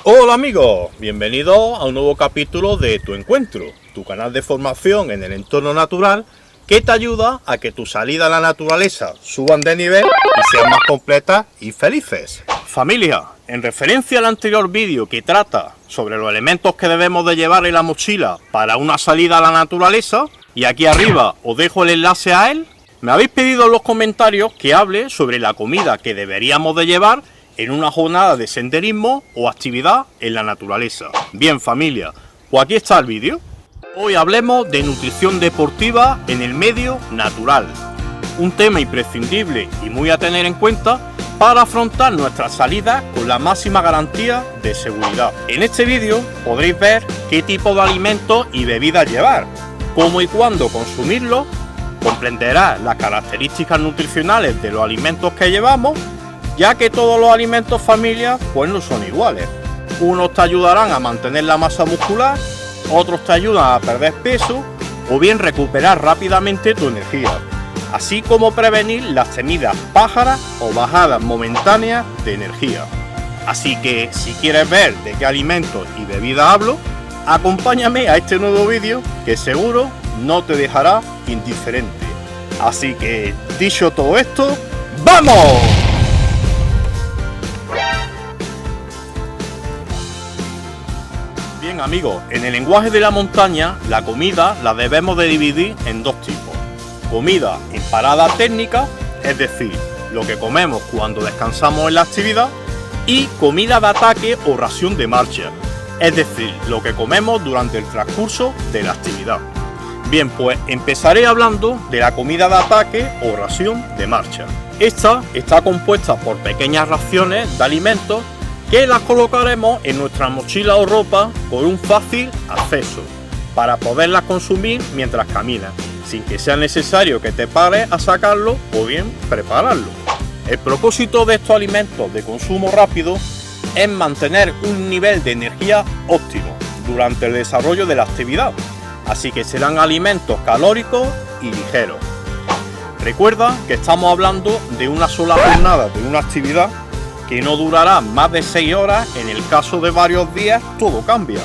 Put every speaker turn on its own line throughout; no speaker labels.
Hola amigos, bienvenidos a un nuevo capítulo de Tu Encuentro, tu canal de formación en el entorno natural que te ayuda a que tu salida a la naturaleza suban de nivel y sean más completas y felices. Familia, en referencia al anterior vídeo que trata sobre los elementos que debemos de llevar en la mochila para una salida a la naturaleza, y aquí arriba os dejo el enlace a él, me habéis pedido en los comentarios que hable sobre la comida que deberíamos de llevar en una jornada de senderismo o actividad en la naturaleza. Bien familia, pues aquí está el vídeo. Hoy hablemos de nutrición deportiva en el medio natural, un tema imprescindible y muy a tener en cuenta para afrontar nuestras salidas con la máxima garantía de seguridad. En este vídeo podréis ver qué tipo de alimentos y bebidas llevar, cómo y cuándo consumirlos, comprenderás las características nutricionales de los alimentos que llevamos, ya que todos los alimentos familia pues no son iguales. Unos te ayudarán a mantener la masa muscular, otros te ayudan a perder peso o bien recuperar rápidamente tu energía, así como prevenir las temidas pájaras o bajadas momentáneas de energía. Así que si quieres ver de qué alimentos y bebidas hablo, acompáñame a este nuevo vídeo que seguro no te dejará indiferente. Así que dicho todo esto, ¡vamos! Bien amigos, en el lenguaje de la montaña, la comida la debemos de dividir en dos tipos. Comida en parada técnica, es decir, lo que comemos cuando descansamos en la actividad, y comida de ataque o ración de marcha, es decir, lo que comemos durante el transcurso de la actividad. Bien, pues empezaré hablando de la comida de ataque o ración de marcha. Esta está compuesta por pequeñas raciones de alimentos que las colocaremos en nuestra mochila o ropa con un fácil acceso para poderlas consumir mientras caminas, sin que sea necesario que te pares a sacarlo o bien prepararlo. El propósito de estos alimentos de consumo rápido es mantener un nivel de energía óptimo durante el desarrollo de la actividad, así que serán alimentos calóricos y ligeros. Recuerda que estamos hablando de una sola jornada de una actividad que no durará más de 6 horas. En el caso de varios días todo cambia,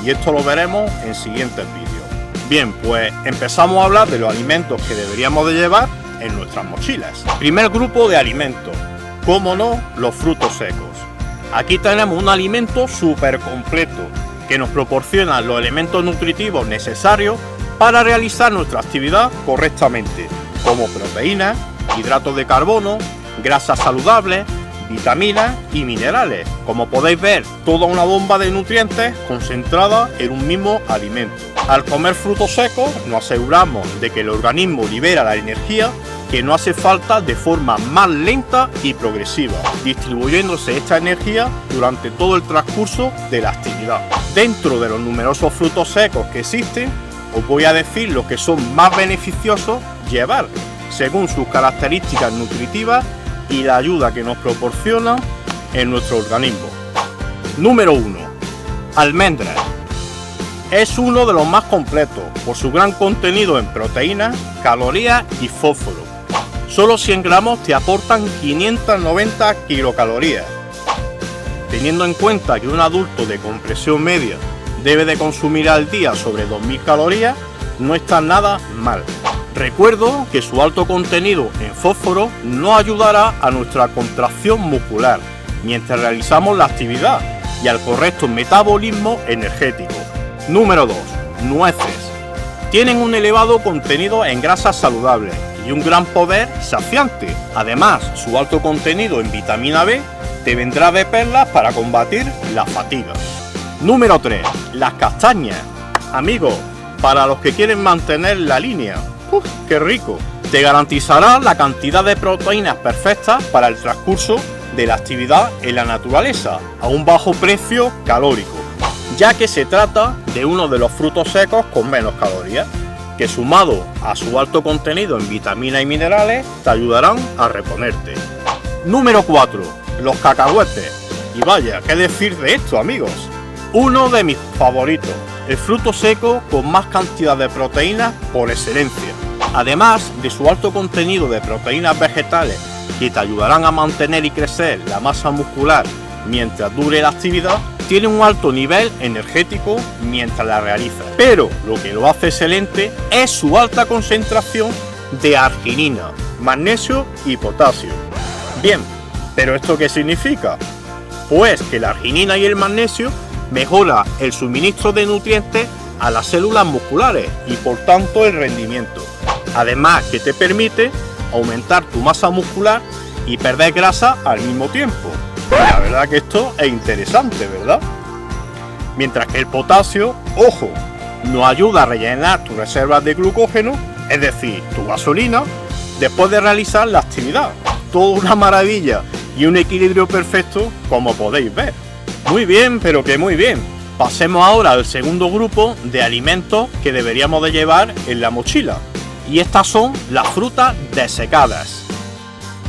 y esto lo veremos en siguientes vídeos. Bien, pues empezamos a hablar de los alimentos que deberíamos de llevar en nuestras mochilas. Primer grupo de alimentos, como no, los frutos secos. Aquí tenemos un alimento súper completo que nos proporciona los elementos nutritivos necesarios para realizar nuestra actividad correctamente, como proteínas, hidratos de carbono, grasas saludables, vitaminas y minerales. Como podéis ver, toda una bomba de nutrientes concentrada en un mismo alimento. Al comer frutos secos nos aseguramos de que el organismo libera la energía que no hace falta de forma más lenta y progresiva, distribuyéndose esta energía durante todo el transcurso de la actividad. Dentro de los numerosos frutos secos que existen, os voy a decir los que son más beneficiosos llevar, según sus características nutritivas y la ayuda que nos proporciona en nuestro organismo. Número 1. Almendras. Es uno de los más completos por su gran contenido en proteínas, calorías y fósforo. Solo 100 gramos te aportan 590 kilocalorías. Teniendo en cuenta que un adulto de compresión media debe de consumir al día sobre 2000 calorías, no está nada mal. Recuerdo que su alto contenido en fósforo nos ayudará a nuestra contracción muscular mientras realizamos la actividad y al correcto metabolismo energético. Número 2. Nueces. Tienen un elevado contenido en grasas saludables y un gran poder saciante. Además, su alto contenido en vitamina B te vendrá de perlas para combatir la fatiga. Número 3. Las castañas. Amigos, para los que quieren mantener la línea, ¡qué rico! Te garantizará la cantidad de proteínas perfectas para el transcurso de la actividad en la naturaleza a un bajo precio calórico, ya que se trata de uno de los frutos secos con menos calorías, que sumado a su alto contenido en vitaminas y minerales te ayudarán a reponerte. Número 4. Los cacahuetes. Y vaya, ¿qué decir de esto amigos? Uno de mis favoritos, el fruto seco con más cantidad de proteínas por excelencia. Además de su alto contenido de proteínas vegetales que te ayudarán a mantener y crecer la masa muscular mientras dure la actividad, mantiene un alto nivel energético mientras la realiza. Pero lo que lo hace excelente es su alta concentración de arginina, magnesio y potasio. Bien, ¿pero esto qué significa? Pues que la arginina y el magnesio mejora el suministro de nutrientes a las células musculares y por tanto el rendimiento. Además que te permite aumentar tu masa muscular y perder grasa al mismo tiempo. Y la verdad que esto es interesante, ¿verdad? Mientras que el potasio, ojo, nos ayuda a rellenar tus reservas de glucógeno, es decir, tu gasolina, después de realizar la actividad. Toda una maravilla y un equilibrio perfecto, como podéis ver. Muy bien, pero que muy bien. Pasemos ahora al segundo grupo de alimentos que deberíamos de llevar en la mochila. Y estas son las frutas desecadas.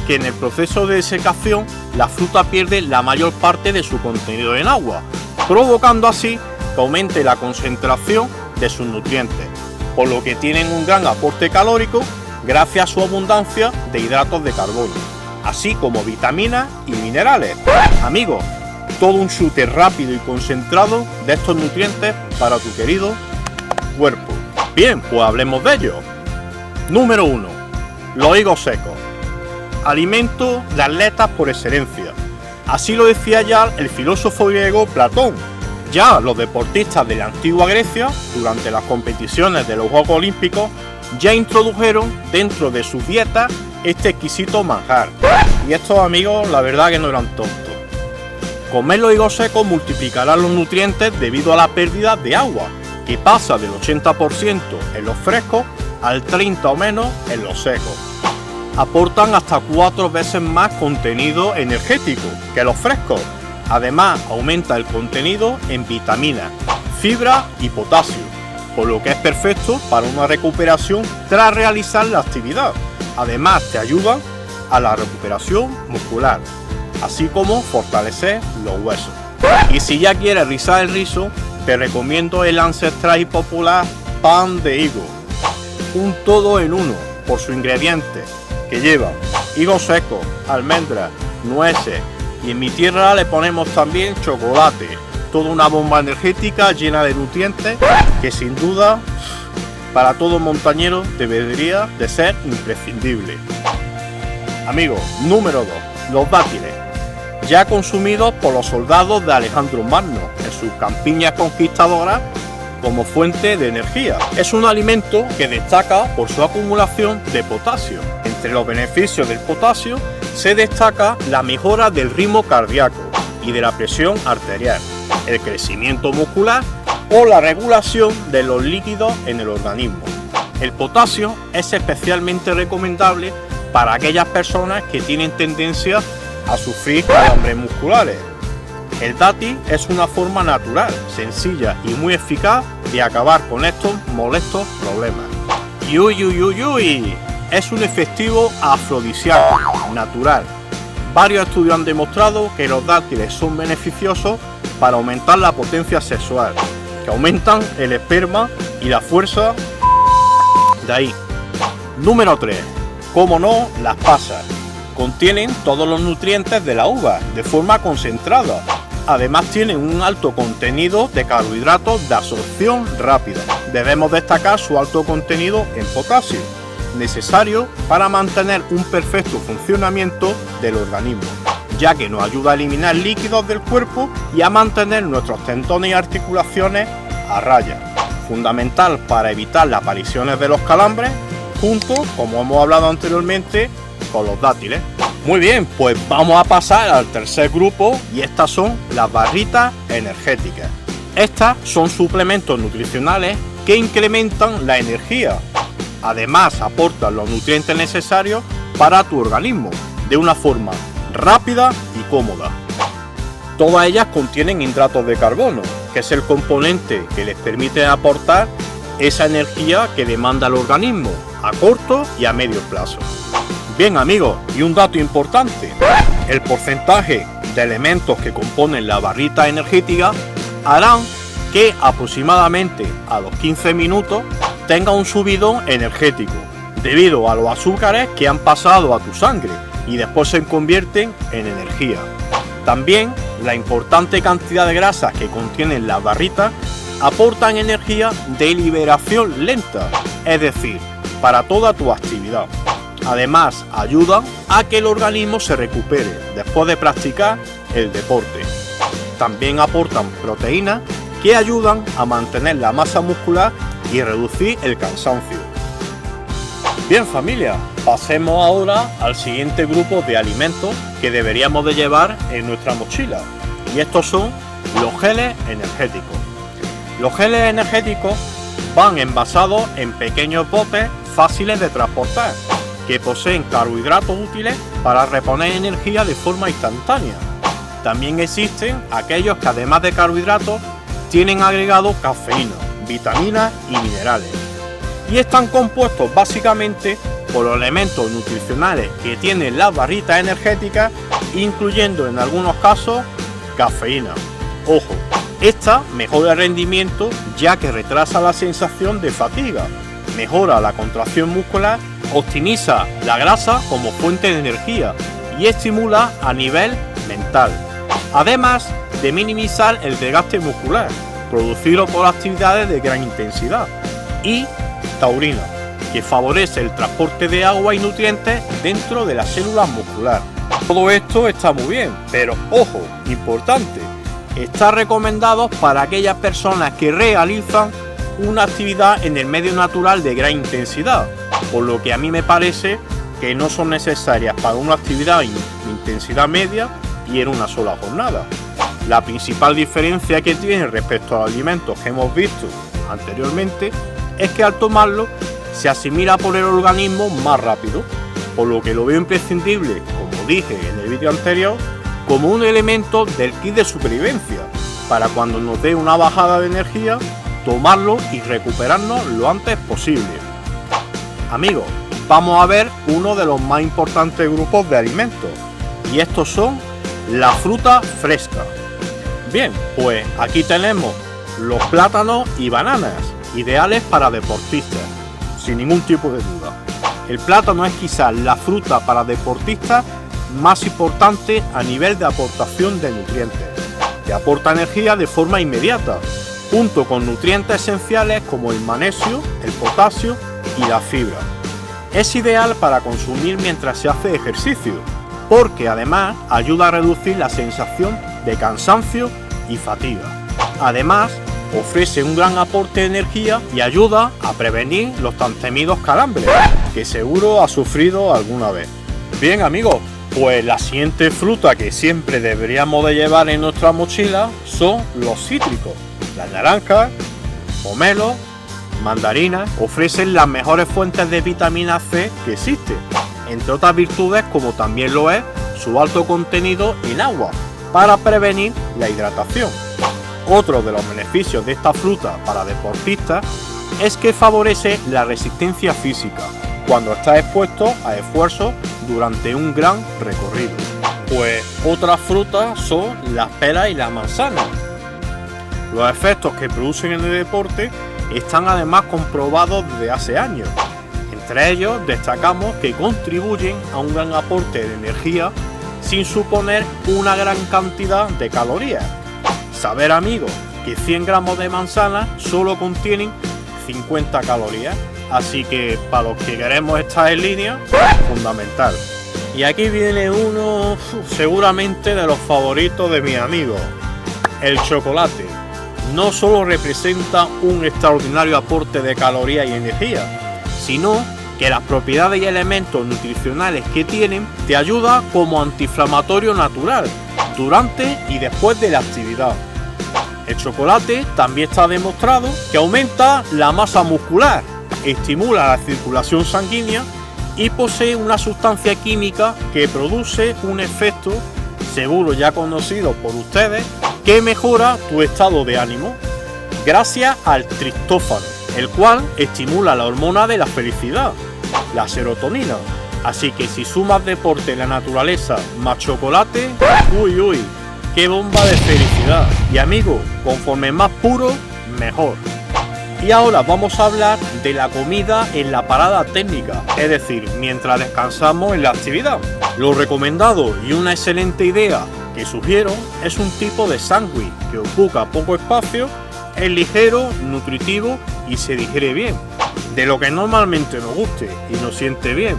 Que en el proceso de desecación la fruta pierde la mayor parte de su contenido en agua, provocando así que aumente la concentración de sus nutrientes, por lo que tienen un gran aporte calórico gracias a su abundancia de hidratos de carbono, así como vitaminas y minerales. Amigos, todo un chute rápido y concentrado de estos nutrientes para tu querido cuerpo. Bien, pues hablemos de ellos. Número 1. Los higos secos. Alimento de atletas por excelencia. Así lo decía ya el filósofo griego Platón. Ya los deportistas de la antigua Grecia, durante las competiciones de los Juegos Olímpicos, ya introdujeron dentro de sus dietas este exquisito manjar. Y estos amigos, la verdad que no eran tontos. Comer los higos secos multiplicará los nutrientes debido a la pérdida de agua, que pasa del 80% en los frescos al 30 o menos en los secos. Aportan hasta 4 veces más contenido energético que los frescos. Además, aumenta el contenido en vitaminas, fibra y potasio, por lo que es perfecto para una recuperación tras realizar la actividad. Además, te ayudan a la recuperación muscular, así como fortalecer los huesos. Y si ya quieres rizar el rizo, te recomiendo el ancestral y popular pan de higo. Un todo en uno por su ingrediente, que lleva higos secos, almendras, nueces y en mi tierra le ponemos también chocolate. Toda una bomba energética llena de nutrientes que sin duda para todo montañero debería de ser imprescindible. Amigos, número 2. Los dátiles. Ya consumidos por los soldados de Alejandro Magno en sus campiñas conquistadoras como fuente de energía. Es un alimento que destaca por su acumulación de potasio. Entre los beneficios del potasio se destaca la mejora del ritmo cardíaco y de la presión arterial, el crecimiento muscular o la regulación de los líquidos en el organismo. El potasio es especialmente recomendable para aquellas personas que tienen tendencia a sufrir calambres musculares. El dátil es una forma natural, sencilla y muy eficaz de acabar con estos molestos problemas. Y uy, es un efectivo afrodisíaco natural. Varios estudios han demostrado que los dátiles son beneficiosos para aumentar la potencia sexual, que aumentan el esperma y la fuerza. De ahí. Número 3. Como no, las pasas. Contienen todos los nutrientes de la uva de forma concentrada. Además tienen un alto contenido de carbohidratos de absorción rápida. Debemos destacar su alto contenido en potasio, necesario para mantener un perfecto funcionamiento del organismo, ya que nos ayuda a eliminar líquidos del cuerpo y a mantener nuestros tendones y articulaciones a raya. Fundamental para evitar las apariciones de los calambres, junto, como hemos hablado anteriormente, con los dátiles. Muy bien, pues vamos a pasar al tercer grupo y estas son las barritas energéticas. Estas son suplementos nutricionales que incrementan la energía. Además, aportan los nutrientes necesarios para tu organismo de una forma rápida y cómoda. Todas ellas contienen hidratos de carbono, que es el componente que les permite aportar esa energía que demanda el organismo a corto y a medio plazo. Bien amigos, y un dato importante, el porcentaje de elementos que componen la barrita energética harán que aproximadamente a los 15 minutos tenga un subidón energético, debido a los azúcares que han pasado a tu sangre y después se convierten en energía. También la importante cantidad de grasas que contienen las barritas aportan energía de liberación lenta, es decir, para toda tu actividad. Además, ayudan a que el organismo se recupere después de practicar el deporte. También aportan proteínas que ayudan a mantener la masa muscular y reducir el cansancio. Bien familia, pasemos ahora al siguiente grupo de alimentos que deberíamos de llevar en nuestra mochila. Y estos son los geles energéticos. Los geles energéticos van envasados en pequeños botes fáciles de transportar, que poseen carbohidratos útiles para reponer energía de forma instantánea. También existen aquellos que además de carbohidratos tienen agregado cafeína, vitaminas y minerales. Y están compuestos básicamente por los elementos nutricionales que tienen las barritas energéticas, incluyendo en algunos casos cafeína. Ojo, esta mejora el rendimiento ya que retrasa la sensación de fatiga, mejora la contracción muscular, optimiza la grasa como fuente de energía y estimula a nivel mental, además de minimizar el desgaste muscular producido por actividades de gran intensidad, y taurina, que favorece el transporte de agua y nutrientes dentro de las células musculares. Todo esto está muy bien, pero ojo, importante, está recomendado para aquellas personas que realizan una actividad en el medio natural de gran intensidad, por lo que a mí me parece que no son necesarias para una actividad de intensidad media y en una sola jornada. La principal diferencia que tiene respecto a los alimentos que hemos visto anteriormente es que al tomarlo se asimila por el organismo más rápido, por lo que lo veo imprescindible, como dije en el vídeo anterior, como un elemento del kit de supervivencia, para cuando nos dé una bajada de energía, tomarlo y recuperarnos lo antes posible. Amigos, vamos a ver uno de los más importantes grupos de alimentos, y estos son la fruta fresca. Bien, pues aquí tenemos los plátanos y bananas, ideales para deportistas, sin ningún tipo de duda. El plátano es quizás la fruta para deportistas más importante a nivel de aportación de nutrientes. Te aporta energía de forma inmediata, junto con nutrientes esenciales como el magnesio, el potasio y la fibra. Es ideal para consumir mientras se hace ejercicio, porque además ayuda a reducir la sensación de cansancio y fatiga. Además, ofrece un gran aporte de energía y ayuda a prevenir los tan temidos calambres, que seguro has sufrido alguna vez. Bien amigos, pues la siguiente fruta que siempre deberíamos de llevar en nuestra mochila son los cítricos. Las naranjas, pomelos, mandarinas ofrecen las mejores fuentes de vitamina C que existen, entre otras virtudes como también lo es su alto contenido en agua para prevenir la hidratación. Otro de los beneficios de esta fruta para deportistas es que favorece la resistencia física cuando está expuesto a esfuerzos durante un gran recorrido. Pues otras frutas son las peras y las manzanas. Los efectos que producen en el deporte están además comprobados desde hace años. Entre ellos destacamos que contribuyen a un gran aporte de energía sin suponer una gran cantidad de calorías. Saber amigos que 100 gramos de manzana solo contienen 50 calorías, así que para los que queremos estar en línea, fundamental. Y aquí viene uno seguramente de los favoritos de mis amigos, el chocolate. No solo representa un extraordinario aporte de calorías y energía, sino que las propiedades y elementos nutricionales que tienen te ayuda como antiinflamatorio natural durante y después de la actividad. El chocolate también está demostrado que aumenta la masa muscular, estimula la circulación sanguínea y posee una sustancia química que produce un efecto seguro ya conocido por ustedes que mejora tu estado de ánimo gracias al triptófano, el cual estimula la hormona de la felicidad, la serotonina. Así que si sumas deporte en la naturaleza más chocolate, uy, qué bomba de felicidad. Y amigos, conforme más puro, mejor. Y ahora vamos a hablar de la comida en la parada técnica, es decir, mientras descansamos en la actividad. Lo recomendado y una excelente idea que sugiero es un tipo de sándwich que ocupa poco espacio, es ligero, nutritivo y se digiere bien, de lo que normalmente nos guste y nos siente bien.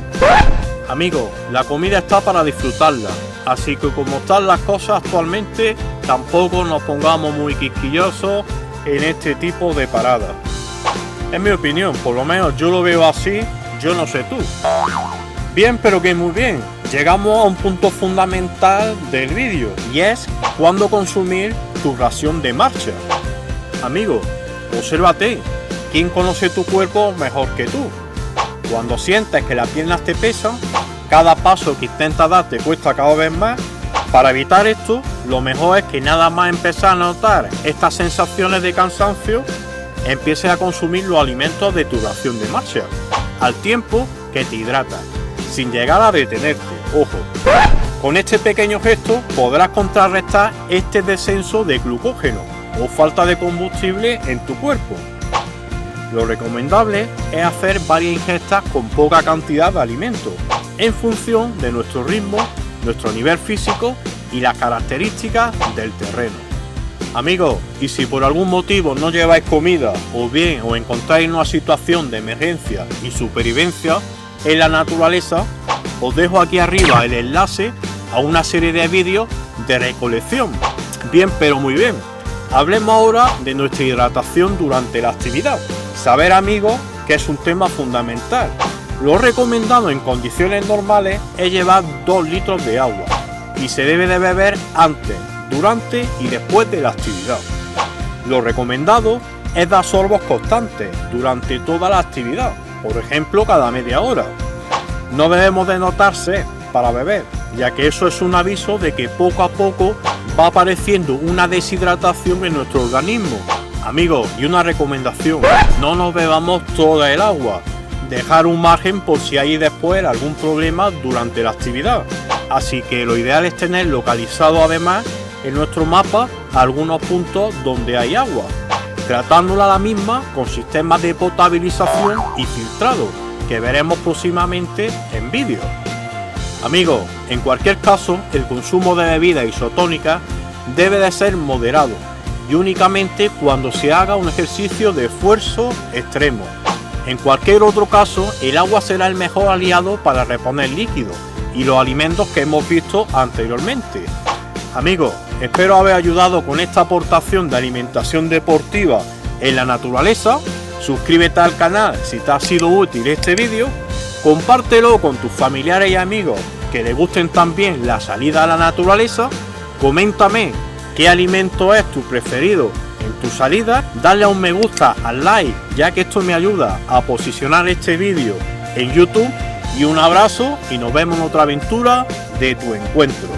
Amigos, la comida está para disfrutarla, así que como están las cosas actualmente, tampoco nos pongamos muy quisquillosos en este tipo de paradas. Es mi opinión, por lo menos yo lo veo así, yo no sé tú. Bien, pero que muy bien, llegamos a un punto fundamental del vídeo y es cuándo consumir tu ración de marcha. Amigo, obsérvate, ¿quién conoce tu cuerpo mejor que tú? Cuando sientes que las piernas te pesan, cada paso que intentas dar te cuesta cada vez más. Para evitar esto, lo mejor es que nada más empezar a notar estas sensaciones de cansancio, empieces a consumir los alimentos de tu ración de marcha, al tiempo que te hidratas, sin llegar a detenerte, ojo. Con este pequeño gesto podrás contrarrestar este descenso de glucógeno o falta de combustible en tu cuerpo. Lo recomendable es hacer varias ingestas con poca cantidad de alimento, en función de nuestro ritmo, nuestro nivel físico y las características del terreno. Amigos, y si por algún motivo no lleváis comida o bien os encontráis en una situación de emergencia y supervivencia en la naturaleza, os dejo aquí arriba el enlace a una serie de vídeos de recolección. Bien, pero muy bien. Hablemos ahora de nuestra hidratación durante la actividad. Saber, amigos, que es un tema fundamental. Lo recomendado en condiciones normales es llevar 2 litros de agua y se debe de beber antes, durante y después de la actividad. Lo recomendado es dar sorbos constantes durante toda la actividad, por ejemplo cada media hora. No debemos de notar sed para beber, ya que eso es un aviso de que poco a poco va apareciendo una deshidratación en nuestro organismo. Amigos, y una recomendación, no nos bebamos toda el agua, dejar un margen por si hay después algún problema durante la actividad. Así que lo ideal es tener localizado además en nuestro mapa algunos puntos donde hay agua, tratándola la misma con sistemas de potabilización y filtrado, que veremos próximamente en vídeo. Amigos, en cualquier caso, el consumo de bebidas isotónicas debe de ser moderado y únicamente cuando se haga un ejercicio de esfuerzo extremo. En cualquier otro caso, el agua será el mejor aliado para reponer líquidos y los alimentos que hemos visto anteriormente. Amigos, espero haber ayudado con esta aportación de alimentación deportiva en la naturaleza. Suscríbete al canal si te ha sido útil este vídeo, compártelo con tus familiares y amigos que les gusten también la salida a la naturaleza, coméntame qué alimento es tu preferido en tu salida, dale a un me gusta, al like, ya que esto me ayuda a posicionar este vídeo en YouTube, y un abrazo y nos vemos en otra aventura de tu encuentro.